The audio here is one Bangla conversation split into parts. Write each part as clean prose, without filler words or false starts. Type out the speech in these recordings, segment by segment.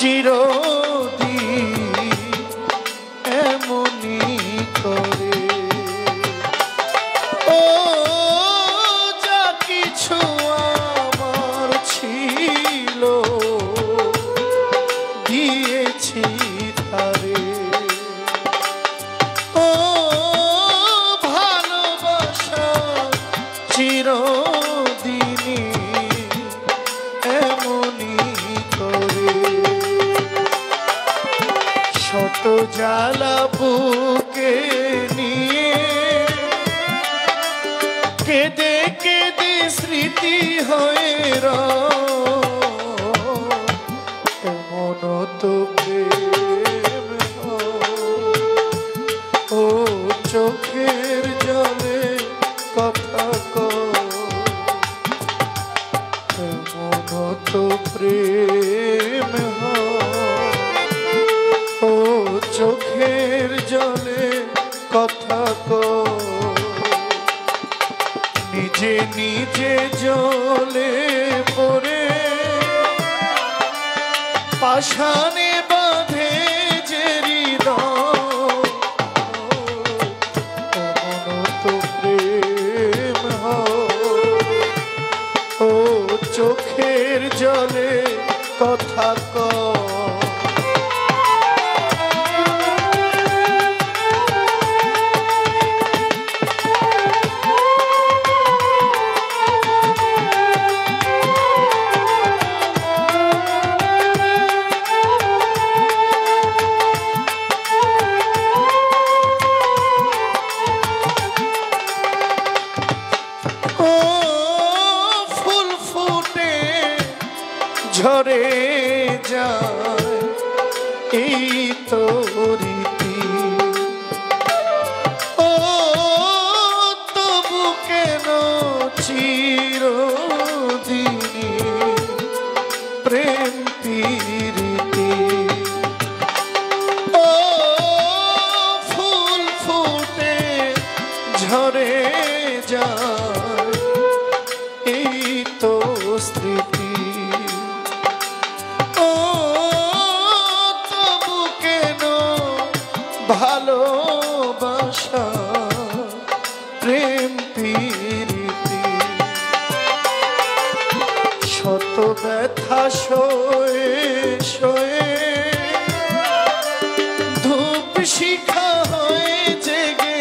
চিরদিন এমনি করে। ও যা কিছু আমার ছিল দিয়েছি তারে। ও ভালোবাসা চিরদিনই এমনি করে। শত জ্বালা বুকে নিয়ে কেঁদে কেঁদে স্মৃতি হয়ে এমন তো প্রেম ও চোখের জলে কথা এমন তো প্রেম ও চোখের জলে কথা নিজে নিজে জলে পড়ে পাষাণে বাঁধে যে হৃদয় এমন তো প্রেম ও চোখের জলে কথা ঝরে যায় এই তো রীতি। ও তবু কেন চিরদিনই প্রেম প্রীতি। ও ফুল ফুটে ঝরে যায় এই তো স্মৃতি। ভালোবাসা প্রেম প্রীতি শত ব্যথা সয়ে সয়ে ধূপ শিখা হয়ে জেগে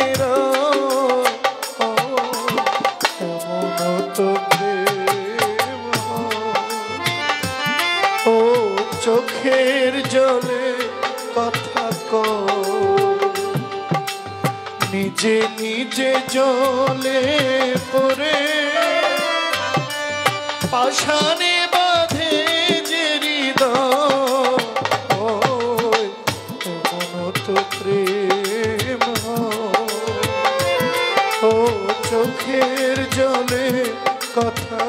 এমন তো প্রেম ও চোখের জলে কথা নিজে নিজে জলে পড়ে পাষাণে বাঁধে যে হৃদয় এমন তো প্রেম ও চোখের জলে কথা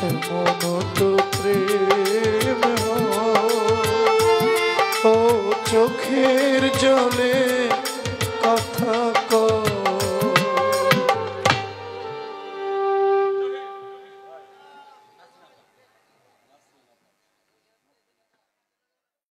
এমন তো প্রেম ও চোখের জলে